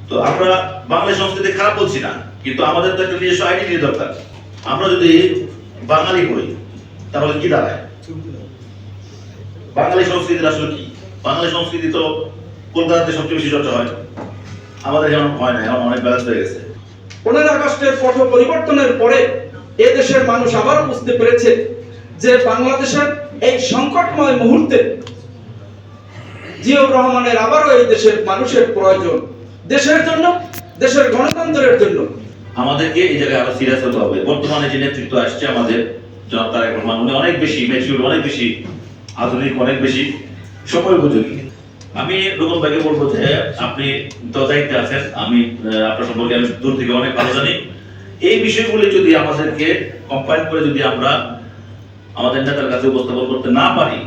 তো আমরা বাঙালি সংস্কৃতি খারাপ বলছি না, কিন্তু আমাদের তো একটা নিজস্ব আইডেন্টিটি দরকার। আমরা যদি বাঙালি হই তাহলে কি দাঁড়ায়? বাঙালি সংস্কৃতি আসলে কি? বাঙালি সংস্কৃতি তো কলকাতাতে সবচেয়ে বেশি চর্চা হয়, আমাদের যেমন হয় না, এখন অনেক ব্যালেন্স হয়ে গেছে। 15 আগস্টের পট পরিবর্তনের পরে এদেশের মানুষ আবারও বুঝতে পেরেছে যে বাংলাদেশের এই সংকটময় মুহূর্তে জিয়াউর রহমানের আবারও এই দেশের মানুষের প্রয়োজন, দেশের জন্য, দেশের গণতন্ত্রের জন্য। আমাদেরকে এই জায়গায় আরো সিরিয়াস হতে হবে। বর্তমানে যে নেতৃত্ব আসছে আমাদের জনাব তারেক রহমান, উনি অনেক বেশি ম্যাচিউর, অনেক বেশি আধুনিক, অনেক বেশি সময় উপযোগী। আমি রোকন ভাইকে বলবো যে আপনি তো দায়িত্বে আছেন, আমি আপনার সম্পর্কে আমি দূর থেকে অনেক ভালো জানি। এই বিষয়গুলি যদি আমাদেরকে কম্পাইল করে যদি আমরা আমাদের নেতার কাছে উপস্থাপন করতে না পারি,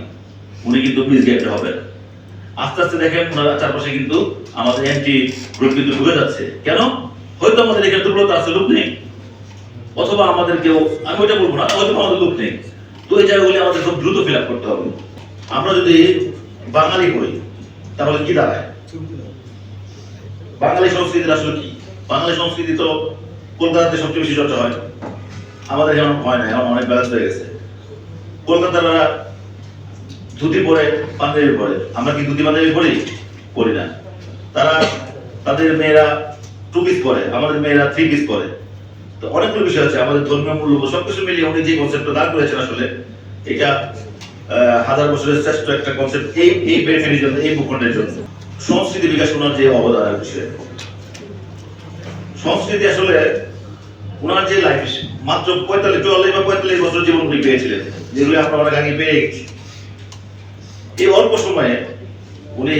উনি কিন্তু মিসগাইড হবেন। আস্তে আস্তে দেখেন ওনারা চারপাশে কিন্তু আমাদের এন্টি গ্রুপ কিন্তু ঢুকে যাচ্ছে। কেন? হয়তো আমাদের এখানে দুর্বলতা আছে, লোক নেই, অথবা আমাদের কেউ, আমি ওইটা বলবো না, হয়তো আমাদের লোক নেই। তো এই জায়গাগুলি আমাদের খুব দ্রুত ফিল আপ করতে হবে। আমরা যদি বাঙালি হই তাহলে কি দাঁড়ায়? বাঙালি সংস্কৃতি আসলে কি? বাঙালি সংস্কৃতি তো কলকাতাতে সবচেয়ে বেশি চর্চা হয়, আমাদের যেমন হয় না, এখন অনেক ব্যালেন্স হয়ে গেছে। কলকাতারা ধুতি পরে, পাঞ্জাবি পরে, আমরা কি ধুতি পাঞ্জাবি পরি? পরি না। তারা, তাদের মেয়েরা 2 পিস পরে, আমাদের মেয়েরা 3 পিস পরে। তো অনেকগুলো বিষয় আছে, আমাদের ধর্মীয় মূল্যবোধ সবকিছু মিলিয়ে উনি যে কনসেপ্টটা দাঁড় করেছেন, আসলে এটা 1000 বছরের শ্রেষ্ঠ একটা কনসেপ্ট এই বেনিফিটের জন্য, এই ভূখণ্ডের জন্য। সংস্কৃতি বিকাশ ওনার যে অবদানের বিষয়, সংস্কৃতি আসলে ওনার যে লাইফ মাত্র 44 বছর জীবন উনি পেয়েছিলেন, যেগুলো আমরা অনেক আগে পেয়ে গেছি। এই অল্প সময়ে উনি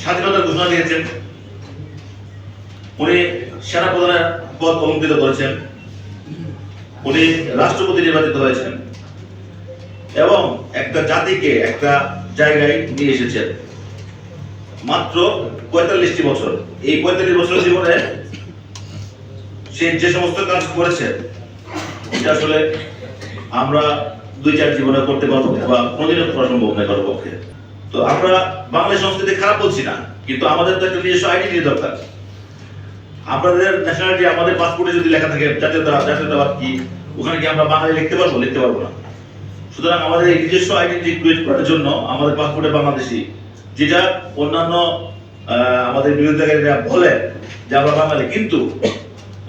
স্বাধীনতার ঘোষণা দিয়েছেন, উনি সেনাপ্রধানের পদ অলঙ্কৃত করেছেন, উনি রাষ্ট্রপতি নির্বাচিত হয়েছেন এবং একটা জাতিকে একটা জায়গায় নিয়ে এসেছেন মাত্র 45টি বছর। এই 45 বছর জীবনে সে যে সমস্ত কাজ করেছেন, এটা আসলে আমরা 2-4 জীবনে করতে পারবো বা কোনোদিনও করা সম্ভব নয় কারোর পক্ষে। তো আমরা বাংলা সংস্কৃতি খারাপ বলছি না, কিন্তু আমাদের তো একটা নিজস্ব আইডেন্টিটি দরকার। আমাদের ন্যাশনালিটি, আমাদের পাসপোর্টে যদি লেখা থাকে জাতীয়তাবাদ কি, ওখানে কি আমরা বাঙালি লিখতে পারবো? লিখতে পারবো না। সুতরাং আমাদের এই নিজস্ব আইডেন্টিটি ক্রিয়েট করার জন্য আমাদের পাসপোর্টে বাংলাদেশি, যেটা অন্যান্য আমাদের বিরোধিতাকারীরা বলে যে আমরা বাঙালি, কিন্তু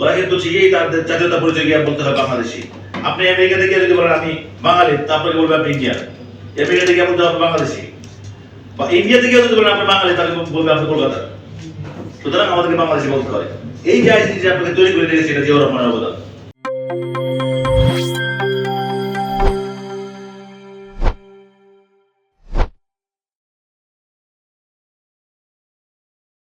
ওরা কিন্তু ঠিকই তাদের জাতীয়তা পরিচয় গিয়ে বলতে হয় বাংলাদেশি। আপনি আমেরিকা থেকে যদি বলেন আমি বাঙালি, তারপরে বলবেন আপনি ইন্ডিয়ান। আমেরিকা থেকে বলতে হবে বাংলাদেশি, বা ইন্ডিয়া থেকে যদি বলেন আপনি বাঙালি, তাহলে বলবে আপনি কলকাতা। সুতরাং আমাদেরকে বাংলাদেশি বলতে হয়। এই যে আইডেন্টিটি আপনাকে তৈরি করে দিয়েছে, এটা জিয়াউর রহমানের অবদান।